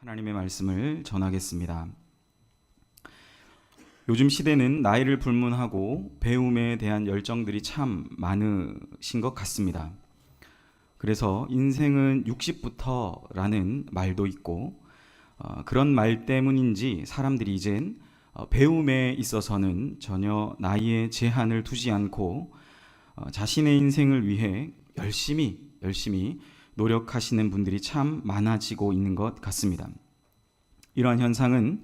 하나님의 말씀을 전하겠습니다. 요즘 시대는 나이를 불문하고 배움에 대한 열정들이 참 많으신 것 같습니다. 그래서 인생은 60부터라는 말도 있고 그런 말 때문인지 사람들이 이젠 배움에 있어서는 전혀 나이에 제한을 두지 않고 자신의 인생을 위해 열심히 노력하시는 분들이 참 많아지고 있는 것 같습니다. 이러한 현상은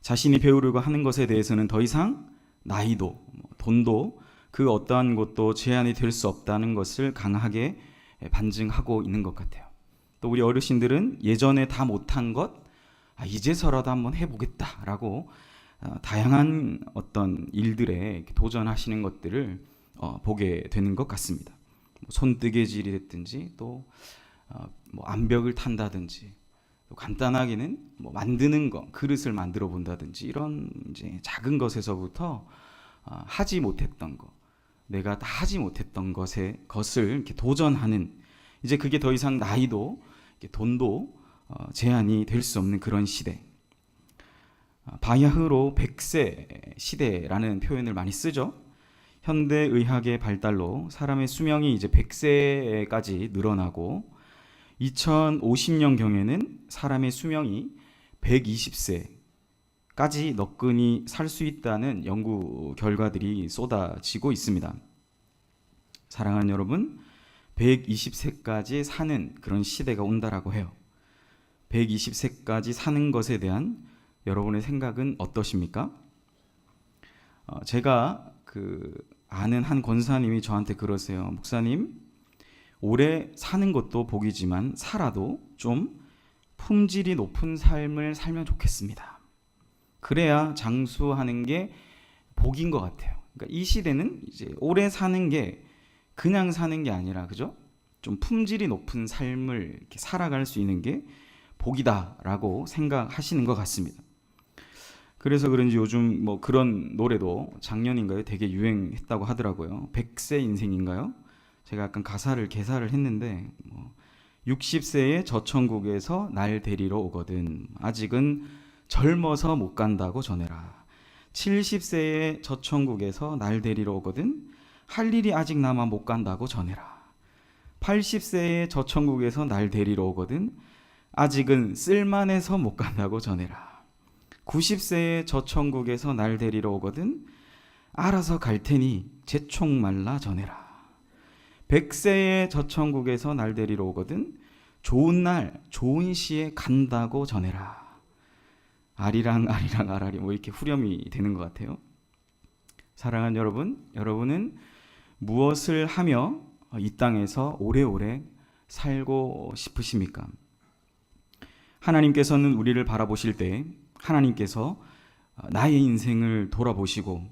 자신이 배우려고 하는 것에 대해서는 더 이상 나이도 돈도 그 어떠한 것도 제한이 될 수 없다는 것을 강하게 반증하고 있는 것 같아요. 또 우리 어르신들은 예전에 다 못한 것 이제서라도 한번 해보겠다라고 다양한 어떤 일들에 도전하시는 것들을 보게 되는 것 같습니다. 손뜨개질이 됐든지 또 암벽을 탄다든지 또 간단하게는 만드는 거 그릇을 만들어 본다든지 이런 이제 작은 것에서부터 하지 못했던 거 내가 다 하지 못했던 것을 이렇게 도전하는 이제 그게 더 이상 나이도 돈도 제한이 될 수 없는 그런 시대. 바야흐로 100세 시대라는 표현을 많이 쓰죠. 현대 의학의 발달로 사람의 수명이 이제 100세까지 늘어나고 2050년 경에는 사람의 수명이 120세까지 너끈히 살 수 있다는 연구 결과들이 쏟아지고 있습니다. 사랑하는 여러분, 120세까지 사는 그런 시대가 온다라고 해요. 120세까지 사는 것에 대한 여러분의 생각은 어떠십니까? 제가 아는 한 권사님이 저한테 그러세요. 목사님, 오래 사는 것도 복이지만 살아도 좀 품질이 높은 삶을 살면 좋겠습니다. 그래야 장수하는 게 복인 것 같아요. 그러니까 이 시대는 이제 오래 사는 게 그냥 사는 게 아니라 그죠? 좀 품질이 높은 삶을 이렇게 살아갈 수 있는 게 복이다라고 생각하시는 것 같습니다. 그래서 그런지 요즘 그런 노래도 작년인가요? 되게 유행했다고 하더라고요. 100세 인생인가요? 제가 약간 가사를 개사를 했는데 60세에 저 천국에서 날 데리러 오거든 아직은 젊어서 못 간다고 전해라. 70세에 저 천국에서 날 데리러 오거든 할 일이 아직 남아 못 간다고 전해라. 80세에 저 천국에서 날 데리러 오거든 아직은 쓸만해서 못 간다고 전해라. 90세에 저 천국에서 날 데리러 오거든 알아서 갈 테니 재총 말라 전해라. 100세에 저 천국에서 날 데리러 오거든 좋은 날 좋은 시에 간다고 전해라. 아리랑 아라리 이렇게 후렴이 되는 것 같아요. 사랑하는 여러분, 여러분은 무엇을 하며 이 땅에서 오래오래 살고 싶으십니까? 하나님께서는 우리를 바라보실 때 하나님께서 나의 인생을 돌아보시고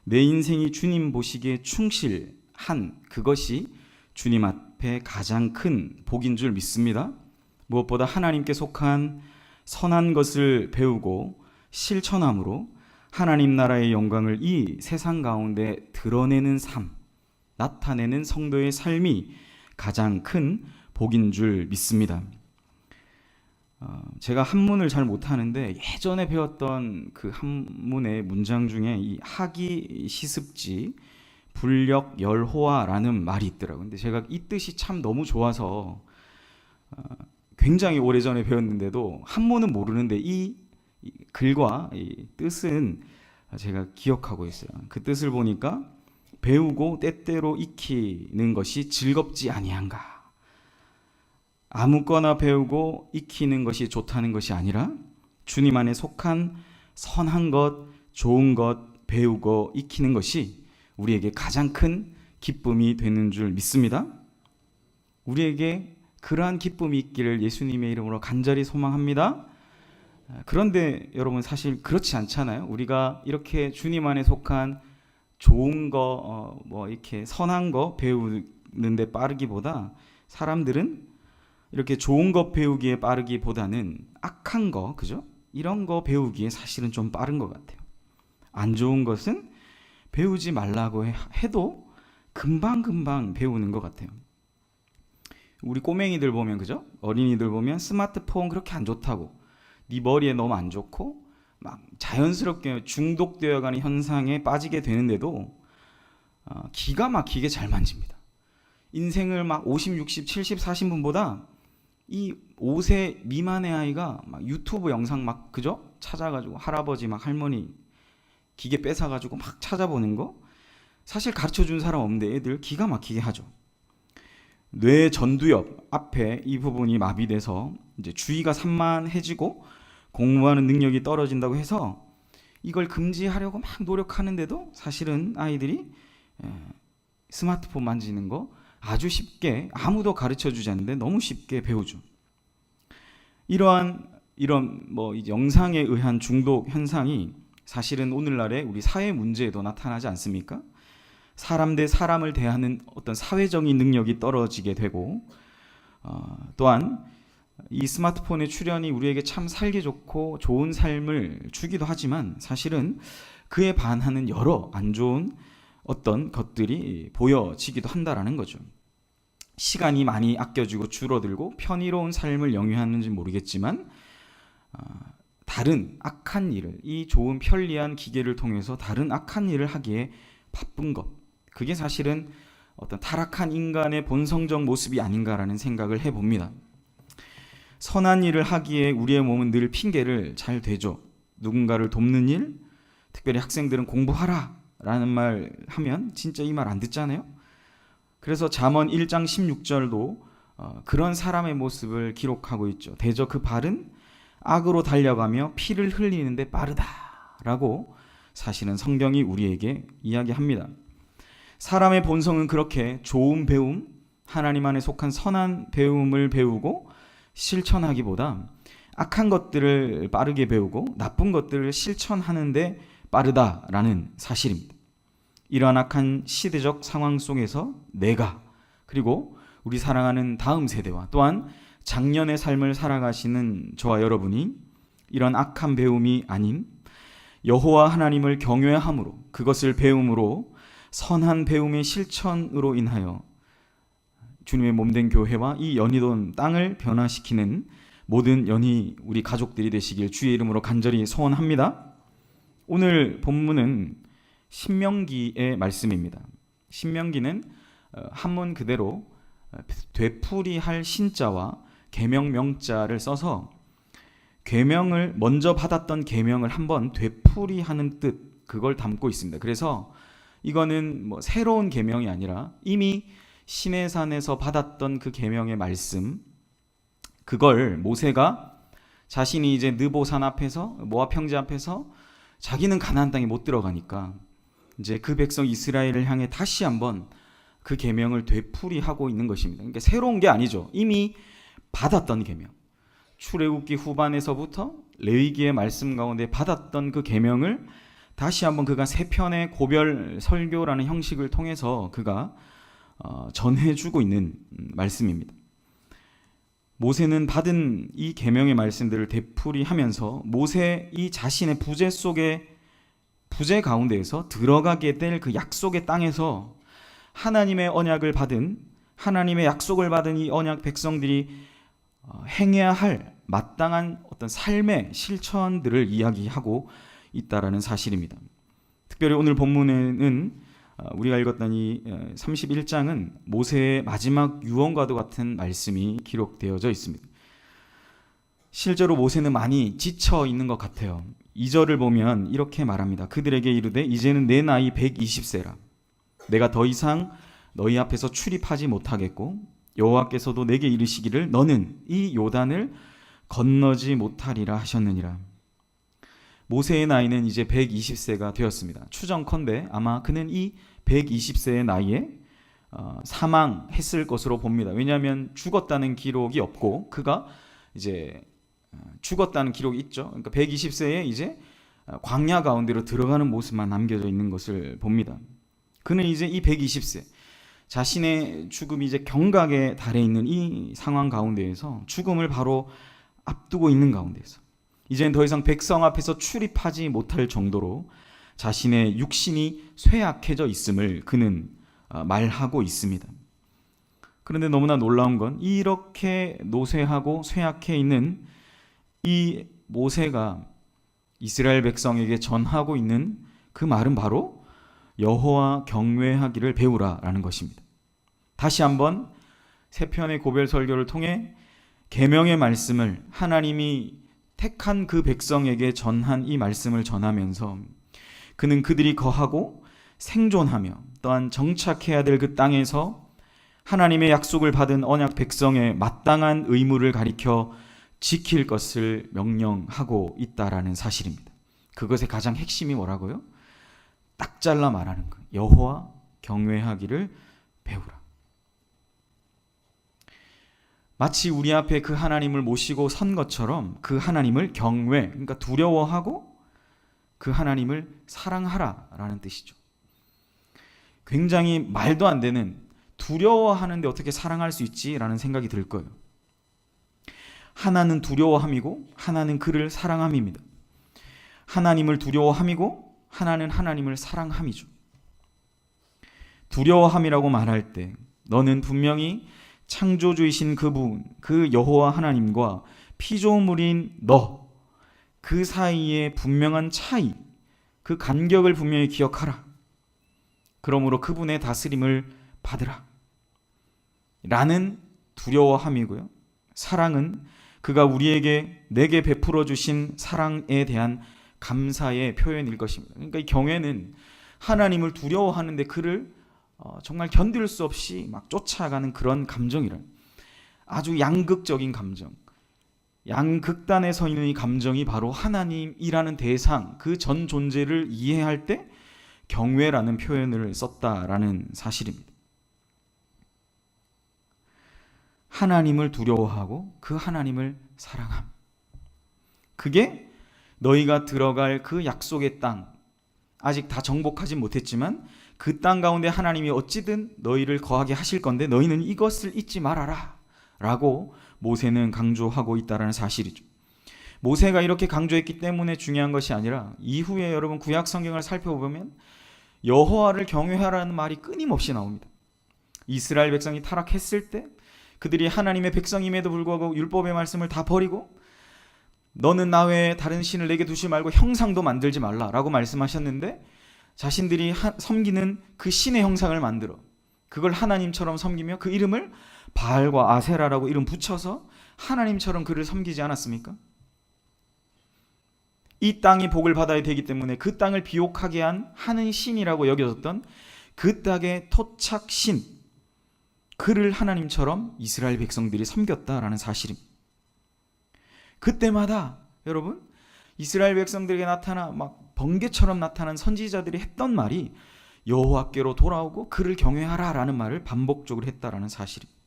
내 인생이 주님 보시기에 충실한 그것이 주님 앞에 가장 큰 복인 줄 믿습니다. 무엇보다 하나님께 속한 선한 것을 배우고 실천함으로 하나님 나라의 영광을 이 세상 가운데 드러내는 삶, 나타내는 성도의 삶이 가장 큰 복인 줄 믿습니다. 제가 한문을 잘 못하는데 예전에 배웠던 그 한문의 문장 중에 이 학이 시습지 불력 열호화라는 말이 있더라고요. 근데 제가 이 뜻이 참 너무 좋아서 굉장히 오래전에 배웠는데도 한문은 모르는데 이 글과 이 뜻은 제가 기억하고 있어요. 그 뜻을 보니까 배우고 때때로 익히는 것이 즐겁지 아니한가. 아무거나 배우고 익히는 것이 좋다는 것이 아니라 주님 안에 속한 선한 것, 좋은 것 배우고 익히는 것이 우리에게 가장 큰 기쁨이 되는 줄 믿습니다. 우리에게 그러한 기쁨이 있기를 예수님의 이름으로 간절히 소망합니다. 그런데 여러분 사실 그렇지 않잖아요. 우리가 이렇게 주님 안에 속한 좋은 거, 이렇게 선한 거 배우는데 빠르기보다 사람들은 이렇게 좋은 것 배우기에 빠르기보다는 악한 거, 그죠? 이런 거 배우기에 사실은 좀 빠른 것 같아요. 안 좋은 것은 배우지 말라고 해도 금방금방 배우는 것 같아요. 우리 꼬맹이들 보면, 그죠? 어린이들 보면 스마트폰 그렇게 안 좋다고 네 머리에 너무 안 좋고 막 자연스럽게 중독되어가는 현상에 빠지게 되는데도 기가 막히게 잘 만집니다. 인생을 막 50, 60, 70 사신 분보다 이 5세 미만의 아이가 막 유튜브 영상 막 그죠? 찾아가지고 할아버지 막 할머니 기계 뺏어가지고 막 찾아보는 거 사실 가르쳐준 사람 없는데 애들 기가 막히게 하죠. 뇌 전두엽 앞에 이 부분이 마비돼서 이제 주의가 산만해지고 공부하는 능력이 떨어진다고 해서 이걸 금지하려고 막 노력하는데도 사실은 아이들이 스마트폰 만지는 거 아주 쉽게 아무도 가르쳐주지 않는데 너무 쉽게 배우죠. 이런 뭐 영상에 의한 중독 현상이 사실은 오늘날의 우리 사회 문제에도 나타나지 않습니까? 사람 대 사람을 대하는 어떤 사회적인 능력이 떨어지게 되고 또한 이 스마트폰의 출현이 우리에게 참 살기 좋고 좋은 삶을 주기도 하지만 사실은 그에 반하는 여러 안 좋은 어떤 것들이 보여지기도 한다라는 거죠. 시간이 많이 아껴지고 줄어들고 편의로운 삶을 영위하는지 모르겠지만 다른 악한 일을 이 좋은 편리한 기계를 통해서 다른 악한 일을 하기에 바쁜 것 그게 사실은 어떤 타락한 인간의 본성적 모습이 아닌가라는 생각을 해봅니다. 선한 일을 하기에 우리의 몸은 늘 핑계를 잘 대죠. 누군가를 돕는 일, 특별히 학생들은 공부하라 라는 말 하면 진짜 이 말 안 듣잖아요. 그래서 잠언 1장 16절도 그런 사람의 모습을 기록하고 있죠. 대저 그 발은 악으로 달려가며 피를 흘리는데 빠르다라고 사실은 성경이 우리에게 이야기합니다. 사람의 본성은 그렇게 좋은 배움, 하나님 안에 속한 선한 배움을 배우고 실천하기보다 악한 것들을 빠르게 배우고 나쁜 것들을 실천하는데 빠르다라는 사실입니다. 이러한 악한 시대적 상황 속에서 내가 그리고 우리 사랑하는 다음 세대와 또한 작년의 삶을 살아가시는 저와 여러분이 이런 악한 배움이 아닌 여호와 하나님을 경외함으로 그것을 배움으로 선한 배움의 실천으로 인하여 주님의 몸된 교회와 이 연희돈 땅을 변화시키는 모든 연희 우리 가족들이 되시길 주의 이름으로 간절히 소원합니다. 오늘 본문은 신명기의 말씀입니다. 신명기는 한문 그대로 되풀이할 신자와 계명 명자를 써서 계명을 먼저 받았던 계명을 한번 되풀이하는 뜻 그걸 담고 있습니다. 그래서 이거는 뭐 새로운 계명이 아니라 이미 시내산에서 받았던 그 계명의 말씀 그걸 모세가 자신이 이제 느보산 앞에서 모압 형제 앞에서 자기는 가나안 땅에 못 들어가니까 이제 그 백성 이스라엘을 향해 다시 한번 그 계명을 되풀이하고 있는 것입니다. 그러니까 새로운 게 아니죠. 이미 받았던 계명. 출애굽기 후반에서부터 레위기의 말씀 가운데 받았던 그 계명을 다시 한번 그가 세 편의 고별 설교라는 형식을 통해서 그가 전해주고 있는 말씀입니다. 모세는 받은 이 계명의 말씀들을 되풀이하면서 모세 이 자신의 부재 가운데에서 들어가게 될 그 약속의 땅에서 하나님의 언약을 받은 하나님의 약속을 받은 이 언약 백성들이 행해야 할 마땅한 어떤 삶의 실천들을 이야기하고 있다라는 사실입니다. 특별히 오늘 본문에는 우리가 읽었던 이 31장은 모세의 마지막 유언과도 같은 말씀이 기록되어져 있습니다. 실제로 모세는 많이 지쳐 있는 것 같아요. 2절을 보면 이렇게 말합니다. 그들에게 이르되 이제는 내 나이 120세라. 내가 더 이상 너희 앞에서 출입하지 못하겠고 여호와께서도 내게 이르시기를 너는 이 요단을 건너지 못하리라 하셨느니라. 모세의 나이는 이제 120세가 되었습니다. 추정컨대 아마 그는 이 120세의 나이에 사망했을 것으로 봅니다. 왜냐하면 죽었다는 기록이 없고 그가 이제 죽었다는 기록이 있죠. 그러니까 120세에 이제 광야 가운데로 들어가는 모습만 남겨져 있는 것을 봅니다. 그는 이제 이 120세 자신의 죽음이 이제 경각에 달해 있는 이 상황 가운데에서 죽음을 바로 앞두고 있는 가운데에서 이제는 더 이상 백성 앞에서 출입하지 못할 정도로 자신의 육신이 쇠약해져 있음을 그는 말하고 있습니다. 그런데 너무나 놀라운 건 이렇게 노쇠하고 쇠약해 있는 이 모세가 이스라엘 백성에게 전하고 있는 그 말은 바로 여호와 경외하기를 배우라라는 것입니다. 다시 한번 세 편의 고별 설교를 통해 계명의 말씀을 하나님이 택한 그 백성에게 전한 이 말씀을 전하면서 그는 그들이 거하고 생존하며 또한 정착해야 될 그 땅에서 하나님의 약속을 받은 언약 백성의 마땅한 의무를 가리켜 지킬 것을 명령하고 있다라는 사실입니다. 그것의 가장 핵심이 뭐라고요? 딱 잘라 말하는 거예요. 여호와 경외하기를 배우라. 마치 우리 앞에 그 하나님을 모시고 선 것처럼 그 하나님을 경외, 그러니까 두려워하고 그 하나님을 사랑하라라는 뜻이죠. 굉장히 말도 안 되는, 두려워하는데 어떻게 사랑할 수 있지라는 생각이 들 거예요. 하나는 두려워함이고 하나는 그를 사랑함입니다. 하나님을 두려워함이고 하나는 하나님을 사랑함이죠. 두려워함이라고 말할 때 너는 분명히 창조주이신 그분, 그 여호와 하나님과 피조물인 너, 그 사이의 분명한 차이, 그 간격을 분명히 기억하라. 그러므로 그분의 다스림을 받으라 라는 두려워함이고요. 사랑은 그가 우리에게, 내게 베풀어 주신 사랑에 대한 감사의 표현일 것입니다. 그러니까 이 경외는 하나님을 두려워하는데 그를 정말 견딜 수 없이 막 쫓아가는 그런 감정이란, 아주 양극적인 감정, 양극단에 서 있는 이 감정이 바로 하나님이라는 대상, 그 전 존재를 이해할 때 경외라는 표현을 썼다라는 사실입니다. 하나님을 두려워하고 그 하나님을 사랑함. 그게 너희가 들어갈 그 약속의 땅, 아직 다 정복하지 못했지만 그 땅 가운데 하나님이 어찌든 너희를 거하게 하실 건데 너희는 이것을 잊지 말아라 라고 모세는 강조하고 있다는 사실이죠. 모세가 이렇게 강조했기 때문에 중요한 것이 아니라 이후에 여러분 구약 성경을 살펴보면 여호와를 경외하라는 말이 끊임없이 나옵니다. 이스라엘 백성이 타락했을 때 그들이 하나님의 백성임에도 불구하고 율법의 말씀을 다 버리고 너는 나 외에 다른 신을 내게 두지 말고 형상도 만들지 말라라고 말씀하셨는데 자신들이 섬기는 그 신의 형상을 만들어 그걸 하나님처럼 섬기며 그 이름을 바알과 아세라라고 이름 붙여서 하나님처럼 그를 섬기지 않았습니까? 이 땅이 복을 받아야 되기 때문에 그 땅을 비옥하게 하는 신이라고 여겨졌던 그 땅의 토착신, 그를 하나님처럼 이스라엘 백성들이 섬겼다라는 사실입니다. 그때마다 여러분 이스라엘 백성들에게 나타나 막 번개처럼 나타난 선지자들이 했던 말이 여호와께로 돌아오고 그를 경외하라라는 말을 반복적으로 했다라는 사실입니다.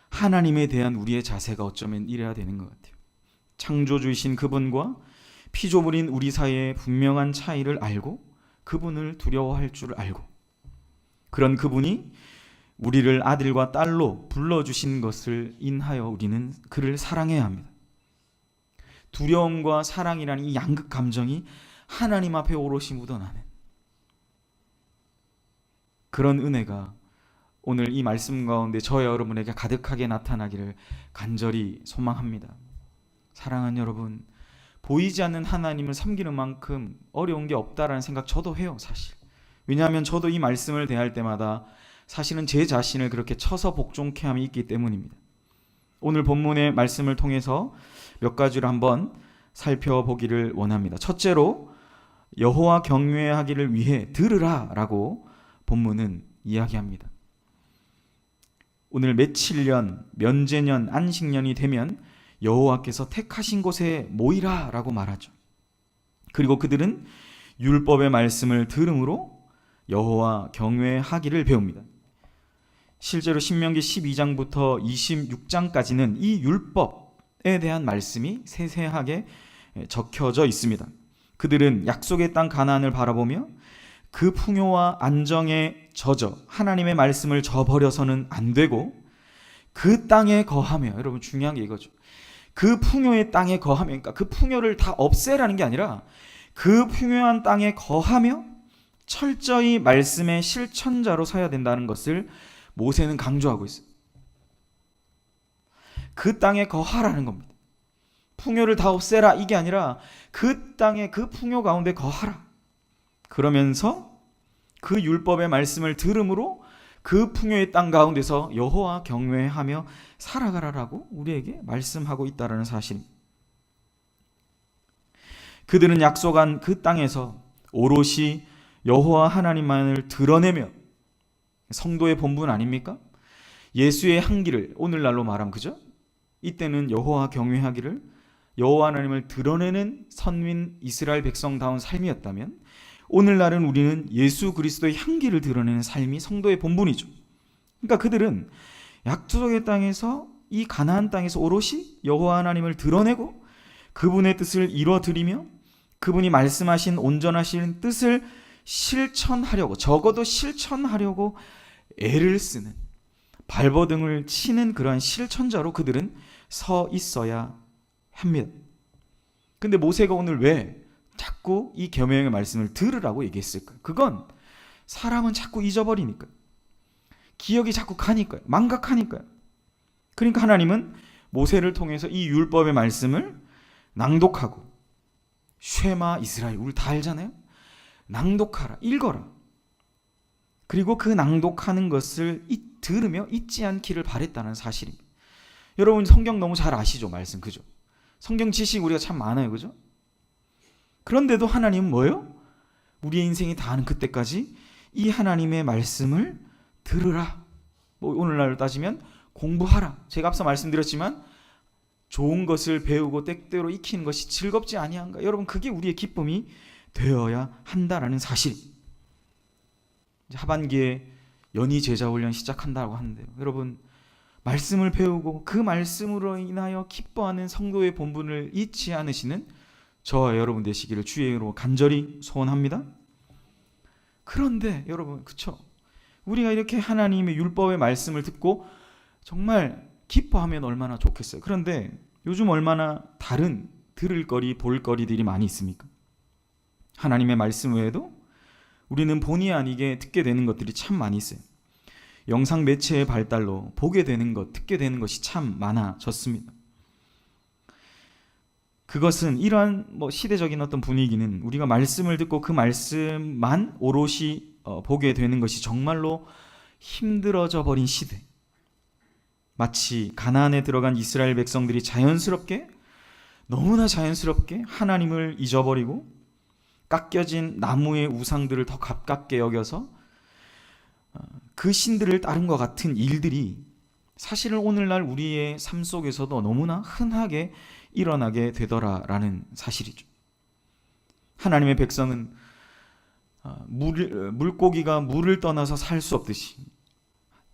하나님에 대한 우리의 자세가 어쩌면 이래야 되는 것 같아요. 창조주이신 그분과 피조물인 우리 사이의 분명한 차이를 알고 그분을 두려워할 줄 알고 그런 그분이 우리를 아들과 딸로 불러주신 것을 인하여 우리는 그를 사랑해야 합니다. 두려움과 사랑이라는 이 양극 감정이 하나님 앞에 오롯이 묻어나는 그런 은혜가 오늘 이 말씀 가운데 저와 여러분에게 가득하게 나타나기를 간절히 소망합니다. 사랑하는 여러분, 보이지 않는 하나님을 섬기는 만큼 어려운 게 없다라는 생각 저도 해요, 사실. 왜냐하면 저도 이 말씀을 대할 때마다 사실은 제 자신을 그렇게 쳐서 복종케 함이 있기 때문입니다. 오늘 본문의 말씀을 통해서 몇 가지를 한번 살펴보기를 원합니다. 첫째로 여호와 경외하기를 위해 들으라 라고 본문은 이야기합니다. 오늘 며칠년, 면제년, 안식년이 되면 여호와께서 택하신 곳에 모이라 라고 말하죠. 그리고 그들은 율법의 말씀을 들음으로 여호와 경외하기를 배웁니다. 실제로 신명기 12장부터 26장까지는 이 율법에 대한 말씀이 세세하게 적혀져 있습니다. 그들은 약속의 땅 가나안을 바라보며 그 풍요와 안정에 젖어 하나님의 말씀을 저버려서는 안 되고 그 땅에 거하며, 여러분 중요한 게 이거죠. 그 풍요의 땅에 거하며, 그러니까 그 풍요를 다 없애라는 게 아니라 그 풍요한 땅에 거하며 철저히 말씀의 실천자로 서야 된다는 것을 모세는 강조하고 있어요. 그 땅에 거하라는 겁니다. 풍요를 다 없애라 이게 아니라 그 땅에 그 풍요 가운데 거하라. 그러면서 그 율법의 말씀을 들음으로 그 풍요의 땅 가운데서 여호와 경외하며 살아가라라고 우리에게 말씀하고 있다는 사실입니다. 그들은 약속한 그 땅에서 오롯이 여호와 하나님만을 드러내며, 성도의 본분 아닙니까? 예수의 향기를 오늘날로 말하면 그죠? 이때는 여호와 경외하기를, 여호와 하나님을 드러내는 선민 이스라엘 백성다운 삶이었다면, 오늘날은 우리는 예수 그리스도의 향기를 드러내는 삶이 성도의 본분이죠. 그러니까 그들은 약속의 땅에서, 이 가나안 땅에서 오롯이 여호와 하나님을 드러내고 그분의 뜻을 이루어드리며 그분이 말씀하신 온전하신 뜻을 실천하려고, 적어도 실천하려고 애를 쓰는, 발버둥을 치는 그러한 실천자로 그들은 서 있어야 합니다. 근데 모세가 오늘 왜 자꾸 이 계명의 말씀을 들으라고 얘기했을까요? 그건 사람은 자꾸 잊어버리니까요. 기억이 자꾸 가니까요. 망각하니까요. 그러니까 하나님은 모세를 통해서 이 율법의 말씀을 낭독하고, 쉐마 이스라엘, 우리 다 알잖아요. 낭독하라, 읽어라. 그리고 그 낭독하는 것을 들으며 잊지 않기를 바랬다는 사실입니다. 여러분 성경 너무 잘 아시죠? 말씀 그죠? 성경 지식 우리가 참 많아요, 그죠? 그런데도 하나님은 뭐예요? 우리의 인생이 다하는 그때까지 이 하나님의 말씀을 들으라. 뭐 오늘날로 따지면 공부하라. 제가 앞서 말씀드렸지만 좋은 것을 배우고 때때로 익히는 것이 즐겁지 아니한가? 여러분 그게 우리의 기쁨이 되어야 한다라는 사실. 이제 하반기에 연희 제자 훈련 시작한다고 하는데요. 여러분 말씀을 배우고 그 말씀으로 인하여 기뻐하는 성도의 본분을 잊지 않으시는 저와 여러분 되시기를 주의 이름으로 간절히 소원합니다. 그런데 여러분 그쵸? 우리가 이렇게 하나님의 율법의 말씀을 듣고 정말 기뻐하면 얼마나 좋겠어요. 그런데 요즘 얼마나 다른 들을 거리, 볼 거리들이 많이 있습니까? 하나님의 말씀 외에도 우리는 본의 아니게 듣게 되는 것들이 참 많이 있어요. 영상 매체의 발달로 보게 되는 것, 듣게 되는 것이 참 많아졌습니다. 그것은 이러한 시대적인 어떤 분위기는 우리가 말씀을 듣고 그 말씀만 오롯이 보게 되는 것이 정말로 힘들어져 버린 시대. 마치 가나안에 들어간 이스라엘 백성들이 자연스럽게, 너무나 자연스럽게 하나님을 잊어버리고 깎여진 나무의 우상들을 더 가깝게 여겨서 그 신들을 따른 것 같은 일들이 사실은 오늘날 우리의 삶 속에서도 너무나 흔하게 일어나게 되더라라는 사실이죠. 하나님의 백성은 물고기가 물을 떠나서 살 수 없듯이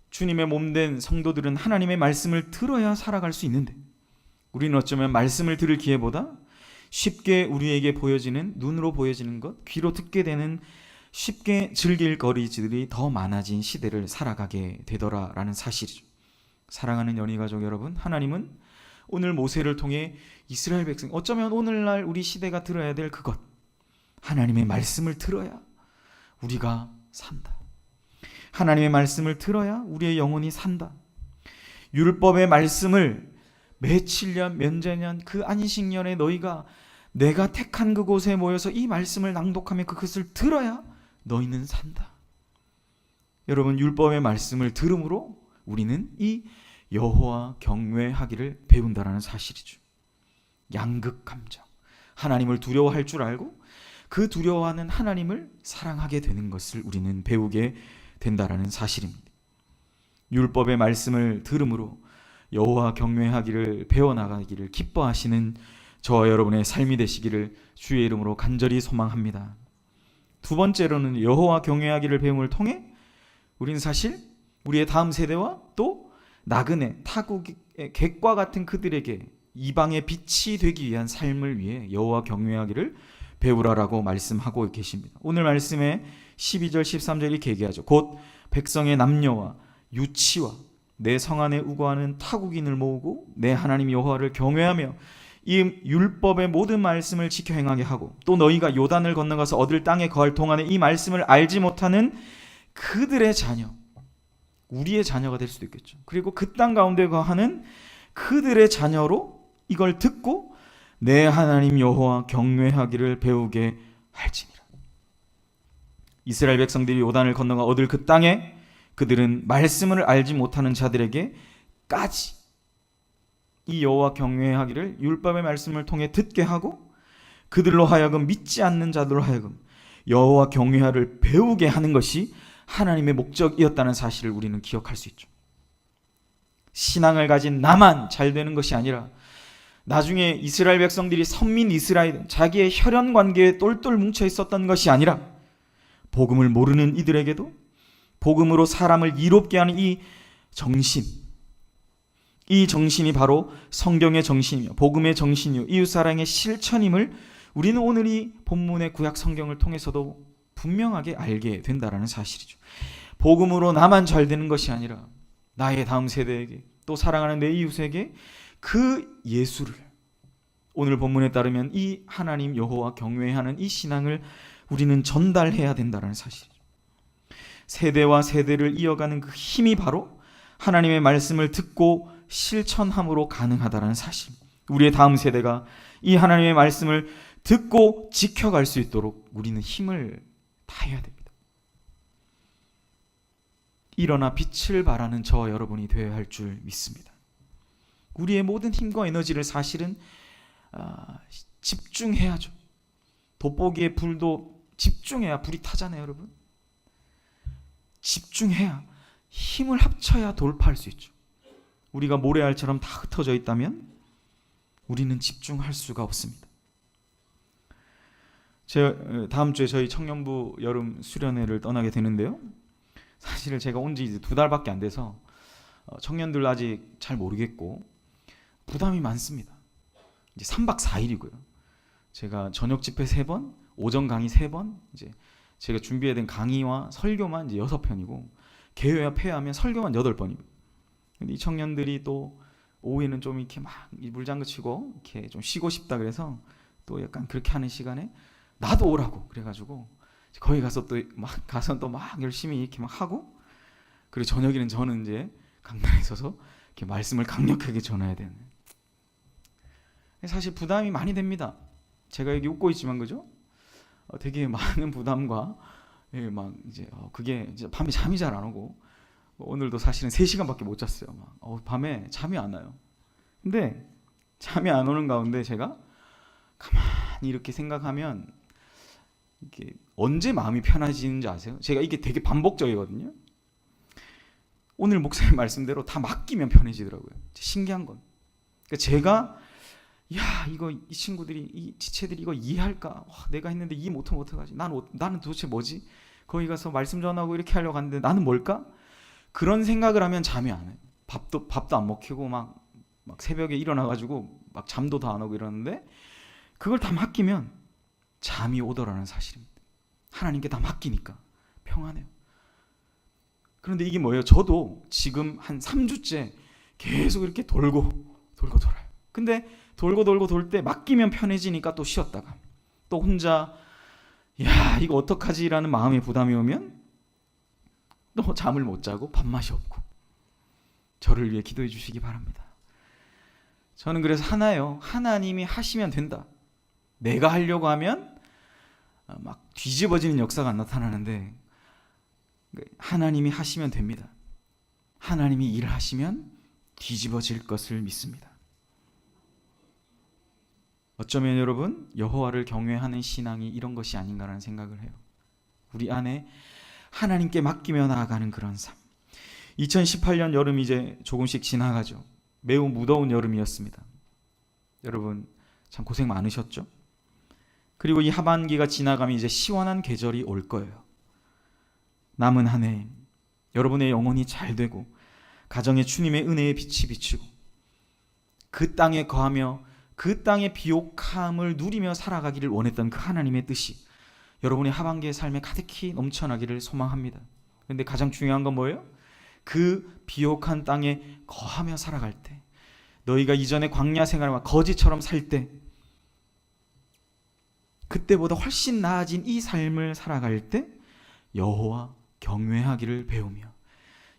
주님의 몸된 성도들은 하나님의 말씀을 들어야 살아갈 수 있는데, 우리는 어쩌면 말씀을 들을 기회보다 쉽게 우리에게 보여지는, 눈으로 보여지는 것, 귀로 듣게 되는 쉽게 즐길 거리들이 더 많아진 시대를 살아가게 되더라라는 사실이죠. 사랑하는 연희 가족 여러분, 하나님은 오늘 모세를 통해 이스라엘 백성, 어쩌면 오늘날 우리 시대가 들어야 될 그것, 하나님의 말씀을 들어야 우리가 산다. 하나님의 말씀을 들어야 우리의 영혼이 산다. 율법의 말씀을 며칠 년, 몇 년 그 안식년에 너희가 내가 택한 그곳에 모여서 이 말씀을 낭독하며 그것을 들어야 너희는 산다. 여러분 율법의 말씀을 들음으로 우리는 이 여호와 경외하기를 배운다라는 사실이죠. 양극 감정, 하나님을 두려워할 줄 알고 그 두려워하는 하나님을 사랑하게 되는 것을 우리는 배우게 된다라는 사실입니다. 율법의 말씀을 들음으로 여호와 경외하기를 배워나가기를 기뻐하시는 저와 여러분의 삶이 되시기를 주의 이름으로 간절히 소망합니다. 두 번째로는 여호와 경외하기를 배움을 통해 우리는 사실 우리의 다음 세대와 또 나그네, 타국의 객과 같은 그들에게 이방의 빛이 되기 위한 삶을 위해 여호와 경외하기를 배우라라고 말씀하고 계십니다. 오늘 말씀에 12절 13절 이렇게 얘기하죠. 곧 백성의 남녀와 유치와 내 성 안에 우거하는 타국인을 모으고 내 하나님 여호와를 경외하며 이 율법의 모든 말씀을 지켜 행하게 하고, 또 너희가 요단을 건너가서 얻을 땅에 거할 동안에 이 말씀을 알지 못하는 그들의 자녀, 우리의 자녀가 될 수도 있겠죠. 그리고 그 땅 가운데 거하는 그들의 자녀로 이걸 듣고 내 하나님 여호와 경외하기를 배우게 할지니라. 이스라엘 백성들이 요단을 건너가 얻을 그 땅에 그들은 말씀을 알지 못하는 자들에게까지 이 여호와 경외하기를 율법의 말씀을 통해 듣게 하고 그들로 하여금 믿지 않는 자들로 하여금 여호와 경외하를 배우게 하는 것이 하나님의 목적이었다는 사실을 우리는 기억할 수 있죠. 신앙을 가진 나만 잘 되는 것이 아니라 나중에 이스라엘 백성들이 선민 이스라엘 자기의 혈연 관계에 똘똘 뭉쳐 있었던 것이 아니라 복음을 모르는 이들에게도 복음으로 사람을 이롭게 하는 이 정신이 바로 성경의 정신이며 복음의 정신이요 이웃사랑의 실천임을 우리는 오늘 이 본문의 구약 성경을 통해서도 분명하게 알게 된다는 사실이죠. 복음으로 나만 잘 되는 것이 아니라 나의 다음 세대에게 또 사랑하는 내 이웃에게 그 예수를 오늘 본문에 따르면 이 하나님 여호와 경외하는 이 신앙을 우리는 전달해야 된다는 사실이죠. 세대와 세대를 이어가는 그 힘이 바로 하나님의 말씀을 듣고 실천함으로 가능하다는 사실. 우리의 다음 세대가 이 하나님의 말씀을 듣고 지켜갈 수 있도록 우리는 힘을 다해야 됩니다. 일어나 빛을 발하는 저와 여러분이 되어야 할 줄 믿습니다. 우리의 모든 힘과 에너지를 사실은 집중해야죠. 돋보기의 불도 집중해야 불이 타잖아요, 여러분. 집중해야 힘을 합쳐야 돌파할 수 있죠. 우리가 모래알처럼 다 흩어져 있다면 우리는 집중할 수가 없습니다. 다음 주에 저희 청년부 여름 수련회를 떠나게 되는데요. 사실 제가 온 지 이제 2달밖에 안 돼서 청년들 아직 잘 모르겠고 부담이 많습니다. 이제 3박 4일이고요. 제가 저녁 집회 3번, 오전 강의 3번, 이제 제가 준비해야 된 강의와 설교만 이제 6편이고 개회와 폐회하면 설교만 8번입니다. 근데 이 청년들이 또 오후에는 좀 이렇게 막 물장구 치고 이렇게 좀 쉬고 싶다 그래서 또 약간 그렇게 하는 시간에 나도 오라고 그래가지고 거기 가서 또 막 열심히 이렇게 막 하고 그리고 저녁에는 저는 이제 강단에 서서 이렇게 말씀을 강력하게 전해야 되는. 사실 부담이 많이 됩니다. 제가 여기 웃고 있지만 그죠? 되게 많은 부담과 막 이제 그게 이제 밤에 잠이 잘 안 오고 오늘도 사실은 3시간밖에 못 잤어요. 밤에 잠이 안 와요. 근데 잠이 안 오는 가운데 제가 가만히 이렇게 생각하면 이게 언제 마음이 편해지는지 아세요? 제가 이게 되게 반복적이거든요. 오늘 목사님 말씀대로 다 맡기면 편해지더라고요. 신기한 건. 그러니까 제가 이 친구들이 이 지체들이 이거 이해할까? 와, 내가 했는데 이해 못하면 어떡하지? 나는 도대체 뭐지? 거기 가서 말씀 전하고 이렇게 하려고 하는데 나는 뭘까? 그런 생각을 하면 잠이 안 와요. 밥도 안 먹히고 막 새벽에 일어나가지고 막 잠도 다 안 오고 이러는데 그걸 다 맡기면 잠이 오더라는 사실입니다. 하나님께 다 맡기니까 평안해요. 그런데 이게 뭐예요? 저도 지금 한 3주째 계속 이렇게 돌고 돌아요. 근데 돌고 돌 때 맡기면 편해지니까 또 쉬었다가 또 혼자 이거 어떡하지라는 마음의 부담이 오면 또 잠을 못 자고 밥맛이 없고 저를 위해 기도해 주시기 바랍니다. 저는 그래서 하나예요. 하나님이 하시면 된다. 내가 하려고 하면 막 뒤집어지는 역사가 안 나타나는데 하나님이 하시면 됩니다. 하나님이 일하시면 뒤집어질 것을 믿습니다. 어쩌면 여러분 여호와를 경외하는 신앙이 이런 것이 아닌가라는 생각을 해요. 우리 안에 하나님께 맡기며 나아가는 그런 삶. 2018년 여름 이제 조금씩 지나가죠. 매우 무더운 여름이었습니다. 여러분 참 고생 많으셨죠? 그리고 이 하반기가 지나가면 이제 시원한 계절이 올 거예요. 남은 한 해 여러분의 영혼이 잘 되고 가정에 주님의 은혜의 빛이 비치고 그 땅에 거하며 그 땅의 비옥함을 누리며 살아가기를 원했던 그 하나님의 뜻이 여러분의 하반기의 삶에 가득히 넘쳐나기를 소망합니다. 그런데 가장 중요한 건 뭐예요? 그 비옥한 땅에 거하며 살아갈 때 너희가 이전에 광야 생활과 거지처럼 살 때 그때보다 훨씬 나아진 이 삶을 살아갈 때 여호와 경외하기를 배우며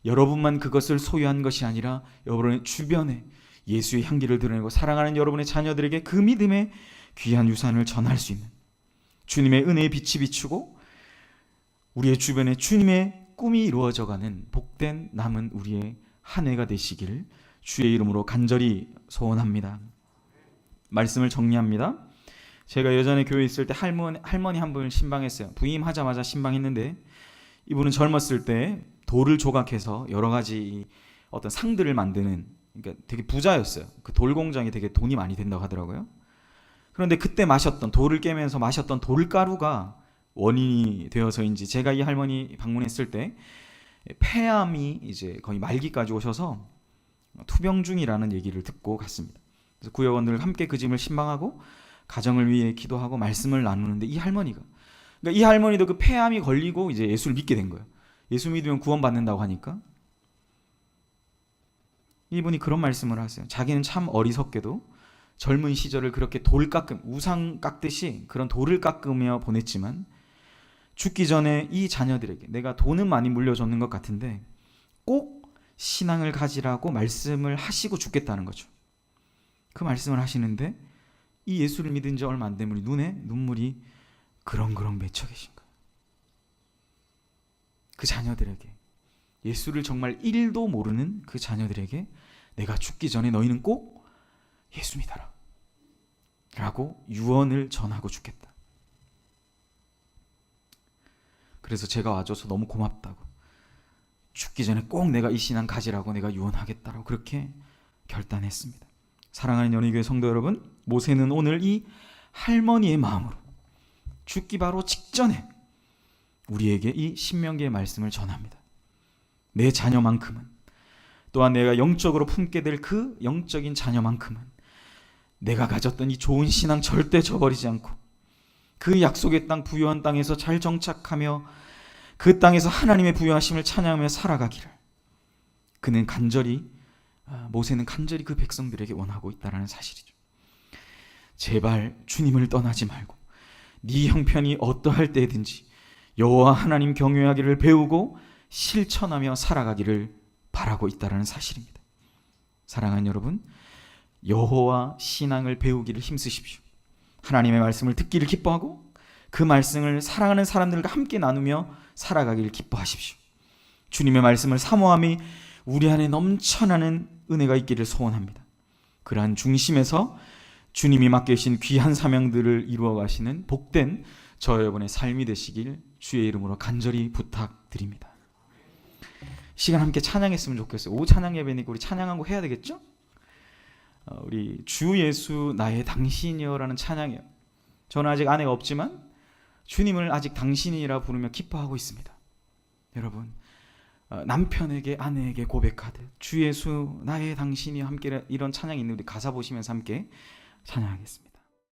여러분만 그것을 소유한 것이 아니라 여러분의 주변에 예수의 향기를 드러내고 사랑하는 여러분의 자녀들에게 그 믿음의 귀한 유산을 전할 수 있는 주님의 은혜의 빛이 비추고 우리의 주변에 주님의 꿈이 이루어져가는 복된 남은 우리의 한 해가 되시기를 주의 이름으로 간절히 소원합니다. 말씀을 정리합니다. 제가 예전에 교회에 있을 때 할머니 한 분을 신방했어요. 부임하자마자 신방했는데 이분은 젊었을 때 돌을 조각해서 여러 가지 어떤 상들을 만드는, 그러니까 되게 부자였어요. 그 돌 공장이 되게 돈이 많이 된다고 하더라고요. 그런데 그때 돌을 깨면서 마셨던 돌가루가 원인이 되어서인지 제가 이 할머니 방문했을 때 폐암이 이제 거의 말기까지 오셔서 투병 중이라는 얘기를 듣고 갔습니다. 그래서 구역원들 함께 그 짐을 신방하고 가정을 위해 기도하고 말씀을 나누는데 이 할머니가, 그러니까 이 할머니도 그 폐암이 걸리고 이제 예수를 믿게 된 거예요. 예수 믿으면 구원받는다고 하니까 이분이 그런 말씀을 하세요. 자기는 참 어리석게도 젊은 시절을 그렇게 우상 깎듯이 그런 돌을 깎으며 보냈지만 죽기 전에 이 자녀들에게 내가 돈은 많이 물려줬는 것 같은데 꼭 신앙을 가지라고 말씀을 하시고 죽겠다는 거죠. 그 말씀을 하시는데 이 예수를 믿은 지 얼마 안 된 분이 눈에 눈물이 그렁그렁 맺혀 계신 거예요. 그 자녀들에게, 예수를 정말 1도 모르는 그 자녀들에게 내가 죽기 전에 너희는 꼭 예수 믿어라 라고 유언을 전하고 죽겠다. 그래서 제가 와줘서 너무 고맙다고, 죽기 전에 꼭 내가 이 신앙 가지라고 내가 유언하겠다라고 그렇게 결단했습니다. 사랑하는 연희교회 성도 여러분, 모세는 오늘 이 할머니의 마음으로 죽기 바로 직전에 우리에게 이 신명기의 말씀을 전합니다. 내 자녀만큼은, 또한 내가 영적으로 품게 될 그 영적인 자녀만큼은 내가 가졌던 이 좋은 신앙 절대 저버리지 않고 그 약속의 땅, 부유한 땅에서 잘 정착하며 그 땅에서 하나님의 부유하심을 찬양하며 살아가기를 모세는 간절히 그 백성들에게 원하고 있다는 사실이죠. 제발 주님을 떠나지 말고 네 형편이 어떠할 때든지 여호와 하나님 경외하기를 배우고 실천하며 살아가기를 바라고 있다는 사실입니다. 사랑하는 여러분, 여호와 신앙을 배우기를 힘쓰십시오. 하나님의 말씀을 듣기를 기뻐하고 그 말씀을 사랑하는 사람들과 함께 나누며 살아가기를 기뻐하십시오. 주님의 말씀을 사모함이 우리 안에 넘쳐나는 은혜가 있기를 소원합니다. 그러한 중심에서 주님이 맡기신 귀한 사명들을 이루어 가시는 복된 저 여러분의 삶이 되시길 주의 이름으로 간절히 부탁드립니다. 시간 함께 찬양했으면 좋겠어요. 오후 찬양 예배니까 우리 찬양하고 해야 되겠죠? 우리 주 예수 나의 당신이여라는 찬양이에요. 저는 아직 아내가 없지만 주님을 아직 당신이라 부르며 기뻐하고 있습니다. 여러분, 남편에게 아내에게 고백하듯 주 예수 나의 당신이 함께, 이런 찬양이 있는데 가사 보시면서 함께 찬양하겠습니다.